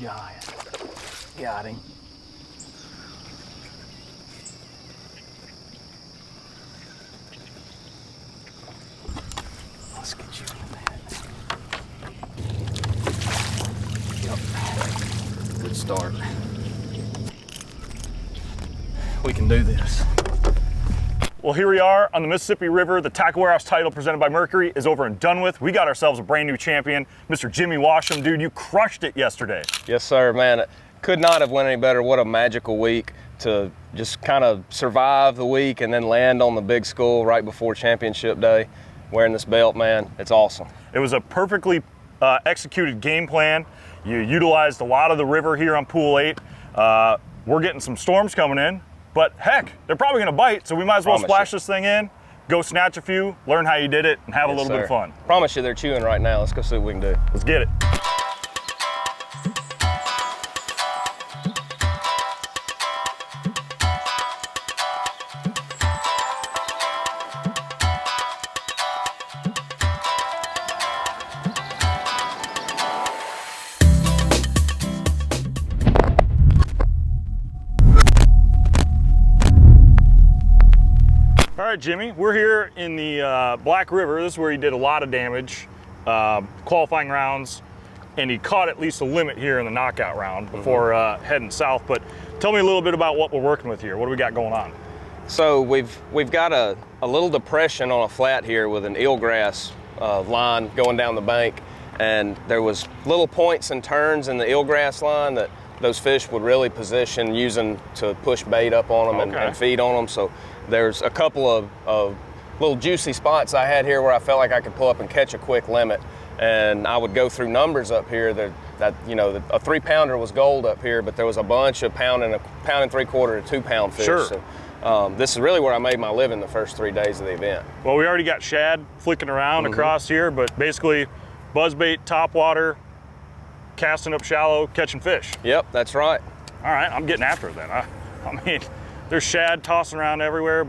giant. Got him. Let's get you in that. Yep. Good start. We can do this. Well, here we are on the Mississippi River. The Tackle Warehouse title presented by Mercury is over and done with. We got ourselves a brand new champion, Mr. Jimmy Washam. Dude, you crushed it yesterday. Yes, sir, man. It could not have went any better. What a magical week to just kind of survive the week and then land on the big school right before championship day. Wearing this belt, man, it's awesome. It was a perfectly executed game plan. You utilized a lot of the river here on Pool 8. We're getting some storms coming in. But heck, they're probably gonna bite, so we might as well splash this thing in, go snatch a few, learn how you did it, and have a little bit of fun. Promise you they're chewing right now. Let's go see what we can do. Let's get it. All right, Jimmy, we're here in the Black River. This is where he did a lot of damage, qualifying rounds, and he caught at least a limit here in the knockout round before heading south. But tell me a little bit about what we're working with here. What do we got going on? So we've got a little depression on a flat here with an eelgrass line going down the bank, and there was little points and turns in the eelgrass line that those fish would really position using to push bait up on them and feed on them. So there's a couple of little juicy spots I had here where I felt like I could pull up and catch a quick limit. And I would go through numbers up here that you know, a 3-pounder was gold up here, but there was a bunch of pound and 3/4 to 2-pound fish. Sure. So this is really where I made my living the first 3 days of the event. Well, we already got shad flicking around across here, but basically buzzbait, topwater, casting up shallow, catching fish. Yep, that's right. All right, I'm getting after it then. I mean, there's shad tossing around everywhere,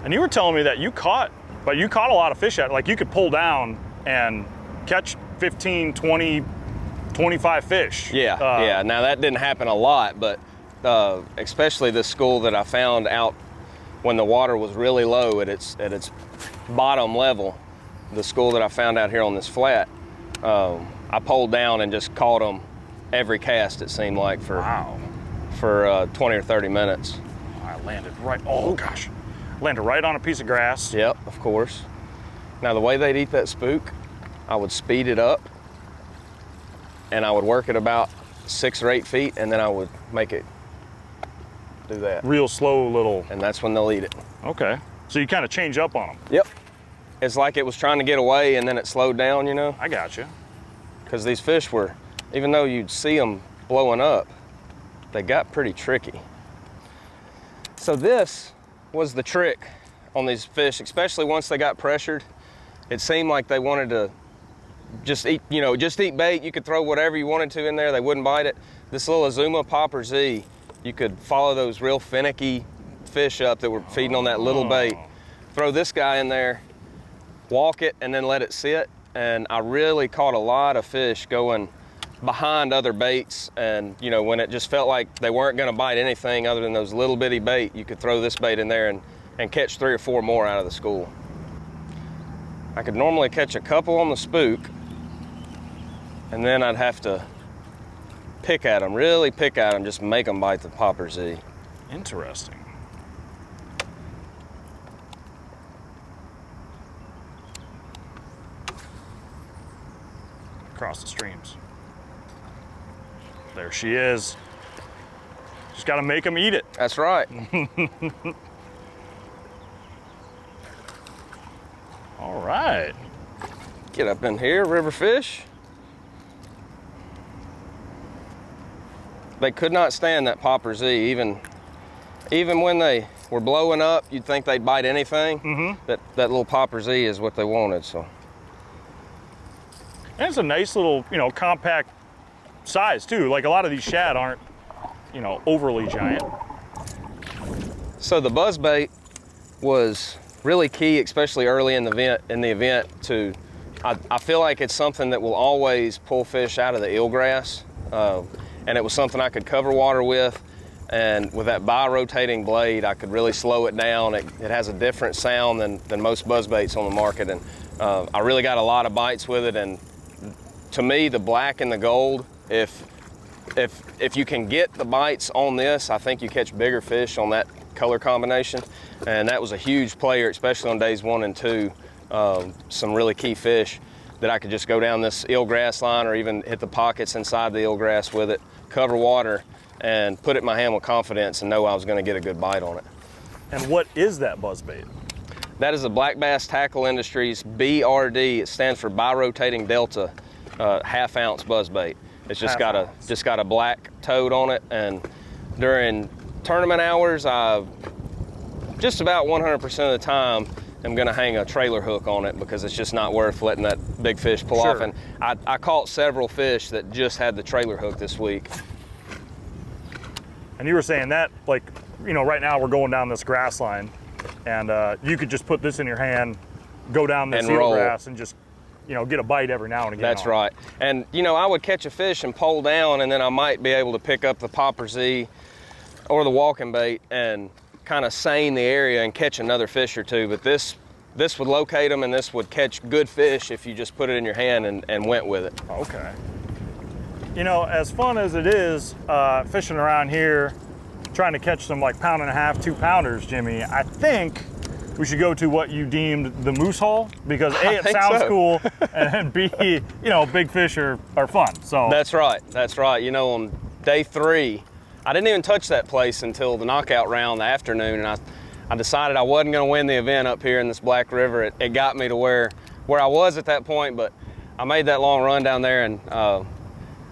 and you were telling me that you caught a lot of fish out, like you could pull down and catch 15, 20, 25 fish. Yeah, yeah. Now that didn't happen a lot, but especially this school that I found out when the water was really low at its bottom level, the school that I found out here on this flat, I pulled down and just caught them every cast, it seemed like, for 20 or 30 minutes. I landed right, oh gosh, landed right on a piece of grass. Yep, of course. Now the way they'd eat that spook, I would speed it up and I would work it about 6 or 8 feet, and then I would make it do that. Real slow little. And that's when they'll eat it. Okay, so you kind of change up on them. Yep. It's like it was trying to get away and then it slowed down, you know? I got you. Because these fish were, even though you'd see them blowing up, they got pretty tricky. So this was the trick on these fish, especially once they got pressured. It seemed like they wanted to just eat, you know, just eat bait. You could throw whatever you wanted to in there, they wouldn't bite it. This little Azuma Popper Z, you could follow those real finicky fish up that were feeding on that little bait. Throw this guy in there, walk it, and then let it sit. And I really caught a lot of fish going behind other baits, and you know, when it just felt like they weren't going to bite anything other than those little bitty bait, you could throw this bait in there and catch 3 or 4 more out of the school. I could normally catch a couple on the spook, and then I'd have to pick at them, really pick at them, just make them bite the Popper Z. Interesting. Across the streams. There she is. Just got to make them eat it. That's right. All right. Get up in here, river fish. They could not stand that Popper Z. Even when they were blowing up, you'd think they'd bite anything. That little Popper Z is what they wanted. So. And it's a nice little, you know, compact size too. Like a lot of these shad aren't, you know, overly giant. So the buzzbait was really key, especially early in the event. I feel like it's something that will always pull fish out of the eelgrass. and it was something I could cover water with. And with that bi-rotating blade, I could really slow it down. It has a different sound than most buzzbaits on the market, and I really got a lot of bites with it. And to me, the black and the gold, if you can get the bites on this, I think you catch bigger fish on that color combination. And that was a huge player, especially on days 1 and 2. Some really key fish that I could just go down this eelgrass line or even hit the pockets inside the eelgrass with it, cover water, and put it in my hand with confidence and know I was going to get a good bite on it. And what is that buzzbait? That is the Black Bass Tackle Industries BRD. It stands for Bi-Rotating Delta, half-ounce buzzbait. It's just got a black toad on it, and during tournament hours, I just about 100% of the time I'm going to hang a trailer hook on it because it's just not worth letting that big fish pull off. And I caught several fish that just had the trailer hook this week. And you were saying that, like, you know, right now we're going down this grass line, and you could just put this in your hand, go down this eelgrass, and just, you know, get a bite every now and again. That's right. And, you know, I would catch a fish and pole down, and then I might be able to pick up the popper Z or the walking bait and kind of seine the area and catch another fish or two. But this would locate them, and this would catch good fish if you just put it in your hand and went with it. Okay. You know, as fun as it is fishing around here, trying to catch some like 1.5 pound, 2 pounders, Jimmy, I think we should go to what you deemed the moose hole, because A, it sounds cool, and B, you know, big fish are fun. So That's right. You know, on day 3, I didn't even touch that place until the knockout round in the afternoon, and I decided I wasn't going to win the event up here in this Black River. It got me to where I was at that point, but I made that long run down there, and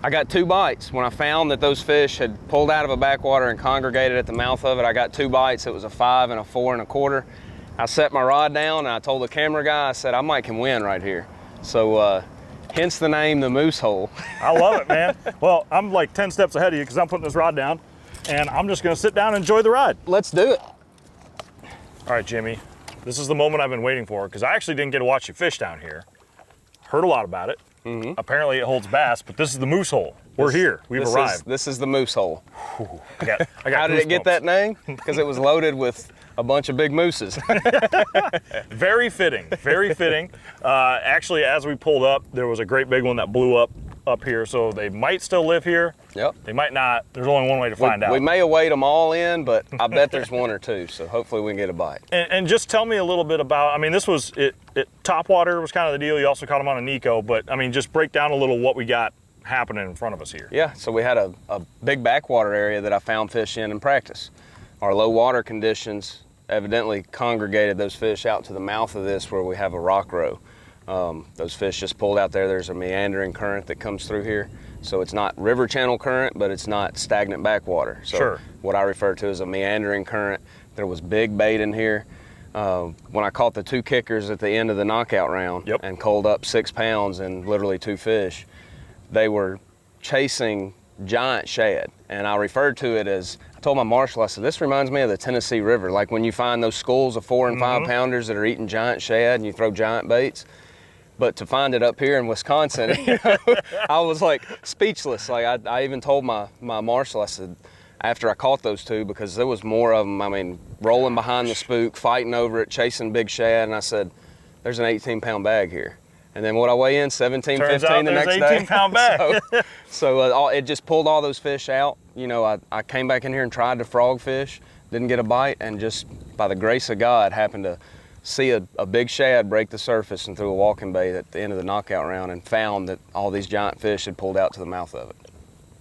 I got 2 bites. When I found that those fish had pulled out of a backwater and congregated at the mouth of it, I got 2 bites. It was a 5 and a 4 1/4. I set my rod down, and I told the camera guy, I said, I might can win right here. So hence the name, the Moose Hole. I love it, man. Well, I'm like 10 steps ahead of you because I'm putting this rod down, and I'm just gonna sit down and enjoy the ride. Let's do it. All right, Jimmy, this is the moment I've been waiting for, because I actually didn't get to watch you fish down here. Heard a lot about it. Mm-hmm. Apparently it holds bass, but this is the Moose Hole. We're here, we've arrived. This is the Moose Hole. I got How did it get that name? Because it was loaded with a bunch of big mooses. Very fitting, very fitting. Actually, as we pulled up, there was a great big one that blew up here, so they might still live here. Yep. They might not. There's only one way to find out. We may have weighed them all in, but I bet there's 1 or 2, so hopefully we can get a bite. And just tell me a little bit about, I mean, this was, topwater was kind of the deal. You also caught them on a Nico, but I mean, just break down a little what we got happening in front of us here. Yeah, so we had a big backwater area that I found fish in practice. Our low water conditions evidently congregated those fish out to the mouth of this where we have a rock row. Those fish just pulled out there. There's a meandering current that comes through here. So it's not river channel current, but it's not stagnant backwater. So what I refer to as a meandering current. There was big bait in here. When I caught the 2 kickers at the end of the knockout round and culled up 6 pounds and literally 2 fish, they were chasing giant shad. And I referred to it as, I told my marshal, I said, this reminds me of the Tennessee River. Like when you find those schools of 4 and 5 pounders that are eating giant shad and you throw giant baits. But to find it up here in Wisconsin, you know, I was like speechless. Like I even told my marshal, I said, after I caught those 2, because there was more of them, I mean, rolling behind the spook, fighting over it, chasing big shad, and I said, there's an 18-pound bag here. And then what I weigh in, 17, Turns 15 the next day. 18-pound bag. so it just pulled all those fish out. You know, I came back in here and tried to frog fish, didn't get a bite, and just by the grace of God, happened to see a big shad break the surface and threw a walking bait at the end of the knockout round and found that all these giant fish had pulled out to the mouth of it.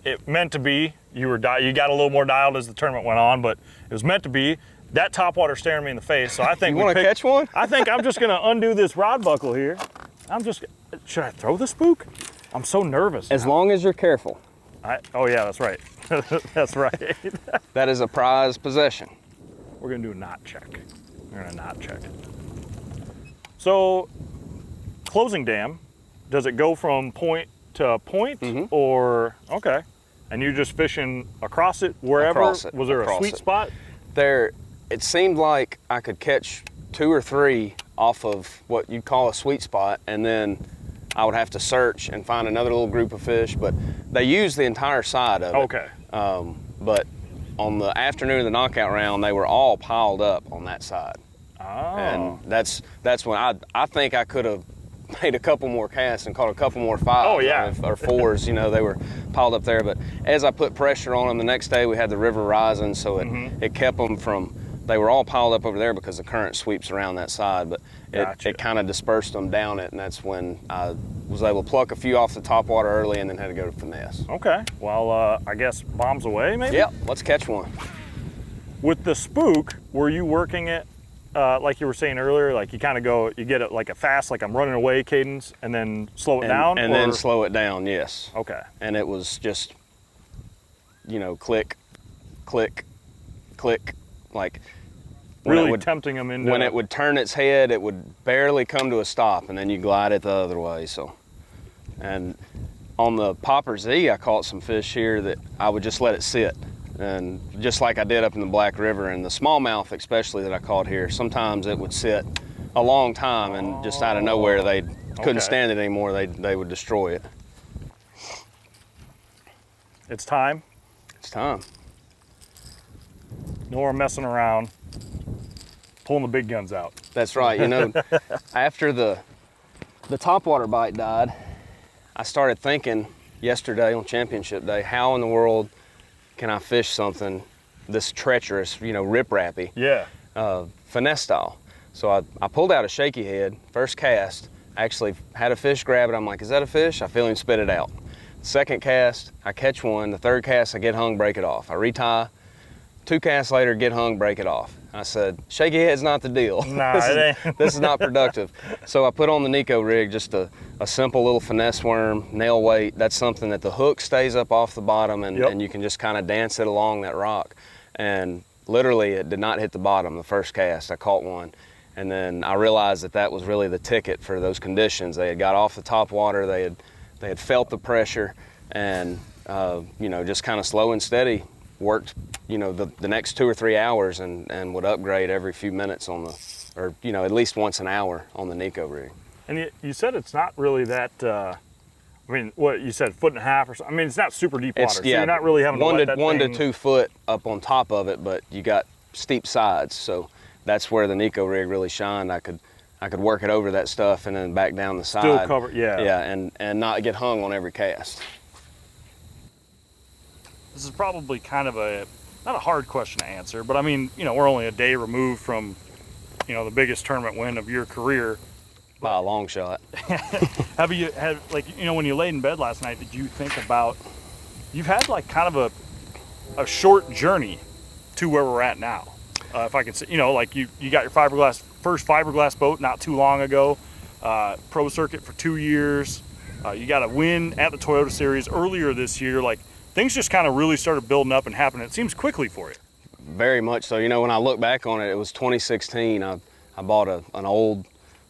It meant to be. You got a little more dialed as the tournament went on, but it was meant to be. That topwater staring me in the face, so I think you want to catch one? I think I'm just gonna undo this rod buckle here. Should I throw the spook? I'm so nervous. As long as you're careful. Oh yeah, that's right. That's right. That is a prized possession. We're gonna do a knot check. We're gonna knot check it. So, closing dam, does it go from point to point, or okay? And you're just fishing across it, wherever? Across it. Was there a sweet spot? It seemed like I could catch 2 or 3 off of what you'd call a sweet spot, and then I would have to search and find another little group of fish, but they use the entire side of it. Okay. But on the afternoon of the knockout round, they were all piled up on that side. Oh. And that's when I think I could have made a couple more casts and caught a couple more fives. Oh, yeah. Or fours, you know, they were piled up there. But as I put pressure on them, the next day we had the river rising, so it kept them from, they were all piled up over there because the current sweeps around that side, but it kind of dispersed them down it, and that's when I was able to pluck a few off the top water early and then had to go to Finesse. Okay. Well, I guess bombs away, maybe? Yep, let's catch one. With the spook, were you working it like you were saying earlier, like you kind of go, you get it like a fast, like I'm running away cadence, and then slow it down? And then slow it down, yes. Okay. And it was just, you know, click, click, click, like really tempting them into. When it would turn its head, it would barely come to a stop, and then you glide it the other way. So, and on the Popper Z, I caught some fish here that I would just let it sit. And just like I did up in the Black River, and the smallmouth especially that I caught here, sometimes it would sit a long time, and just out of nowhere they couldn't stand it anymore. They would destroy it. It's time. It's time. No more messing around. Pulling the big guns out. That's right. You know, after the topwater bite died, I started thinking yesterday on championship day, how in the world can I fish something this treacherous, you know, rip-rappy, finesse style? So I pulled out a shaky head, first cast, actually had a fish grab it. I'm like, is that a fish? I feel him spit it out. Second cast, I catch one. The third cast, I get hung, break it off. I retie. 2 casts later, get hung, break it off. I said, shaky head's not the deal. Nah, this is not productive. So I put on the Nico rig just a simple little finesse worm, nail weight. That's something that the hook stays up off the bottom, and you can just kind of dance it along that rock. And literally, it did not hit the bottom the first cast. I caught one. And then I realized that was really the ticket for those conditions. They had got off the top water, they had felt the pressure, and you know, just kind of slow and steady worked, you know, the next 2 or 3 hours, and would upgrade every few minutes on the, or you know, at least once an hour on the Nico rig. And you said it's not really that, I mean, what you said, 1.5 foot or something. I mean, it's not super deep water, so you're not really having to let that 1 thing... to 2 foot up on top of it, but you got steep sides, so that's where the Nico rig really shined. I could work it over that stuff and then back down the side. Still cover, Yeah, and not get hung on every cast. This is probably kind of not a hard question to answer, but I mean, you know, we're only a day removed from, you know, the biggest tournament win of your career. By a long shot. Have you had, like, you know, when you laid in bed last night, did you think about, you've had like kind of a short journey to where we're at now? If I could say, you know, like you got your first fiberglass boat not too long ago, pro circuit for 2 years. You got a win at the Toyota Series earlier this year. Like, things just kind of really started building up and happening. It seems quickly for you. Very much so. You know, when I look back on it, it was 2016. I bought an old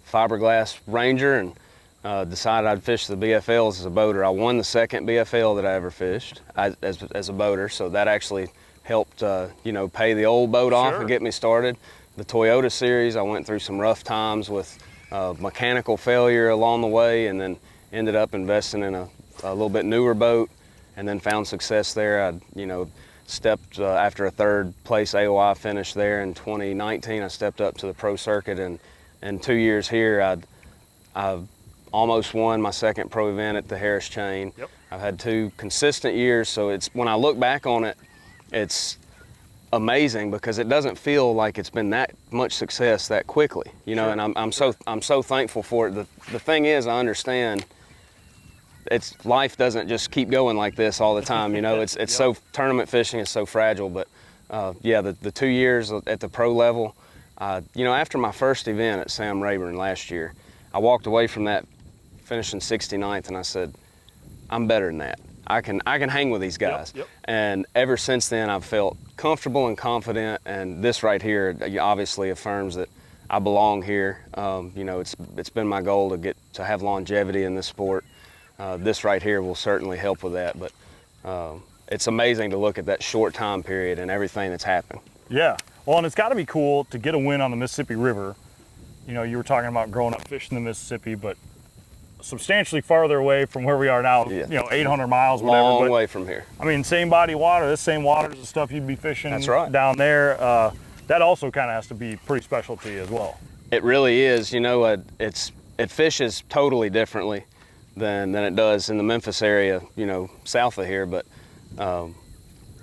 fiberglass Ranger and decided I'd fish the BFLs as a boater. I won the second BFL that I ever fished as a boater, so that actually helped, you know, pay the old boat off and get me started. The Toyota Series, I went through some rough times with mechanical failure along the way, and then ended up investing in a little bit newer boat, and then found success there. I, you know, stepped after a 3rd place AOI finish there in 2019. I stepped up to the pro circuit, and in 2 years here, I almost won my 2nd pro event at the Harris Chain. Yep. I've had 2 consistent years, so it's, when I look back on it, it's amazing because it doesn't feel like it's been that much success that quickly, you know. And I'm so thankful for it. The thing is, I understand life doesn't just keep going like this all the time, you know. It's so, tournament fishing is so fragile. But yeah, the 2 years at the pro level, you know, after my first event at Sam Rayburn last year, I walked away from that finishing 69th, and I said, I'm better than that. I can hang with these guys. And ever since then, I've felt comfortable and confident, and this right here obviously affirms that I belong here. You know, it's been my goal to have longevity in this sport. This right here will certainly help with that, but it's amazing to look at that short time period and everything that's happened. Yeah, well, and it's got to be cool to get a win on the Mississippi River. You know, you were talking about growing up fishing the Mississippi, but substantially farther away from where we are now. Yeah. You know, 800 miles, whatever. Long but, way from here. I mean, same body of water. This same water is the stuff you'd be fishing. That's right. Down there. That also kind of has to be pretty special to you as well. It really is. You know, it fishes totally differently than it does in the Memphis area, you know, south of here, but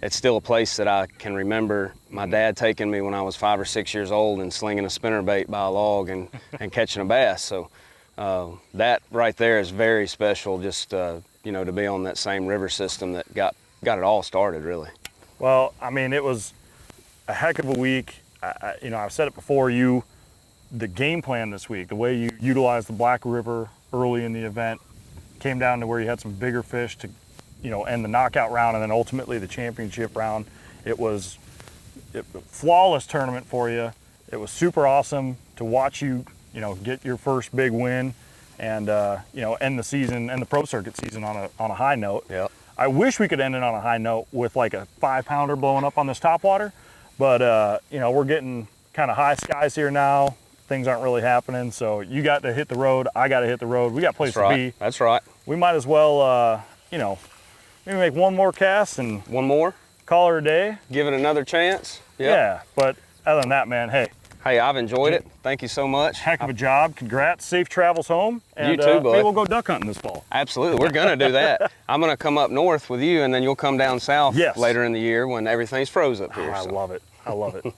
it's still a place that I can remember my dad taking me when I was 5 or 6 years old and slinging a spinnerbait by a log and catching a bass. So that right there is very special, just, you know, to be on that same river system that got it all started, really. Well, I mean, it was a heck of a week. You know, I've said it before, the game plan this week, the way you utilized the Black River early in the event, came down to where you had some bigger fish to, you know, end the knockout round and then ultimately the championship round. It was a flawless tournament for you. It was super awesome to watch you, you know, get your first big win and, you know, end the season, end the pro circuit season on a high note. Yeah. I wish we could end it on a high note with like a 5-pounder blowing up on this topwater, but, you know, we're getting kind of high skies here now. Things aren't really happening, so you got to hit the road, I got to hit the road. We got a place to be. That's right. We might as well, you know, maybe make one more cast and One more, call her a day. give it another chance. Yep. Yeah, but other than that, man, hey, Hey, I've enjoyed it. Thank you so much. heck of a job. Congrats. Safe travels home. And, You too, bud. maybe we'll go duck hunting this fall. Absolutely, we're gonna do that. I'm gonna come up north with you, and then you'll come down south Yes. later in the year when everything's froze up here. I so. love it. I love it.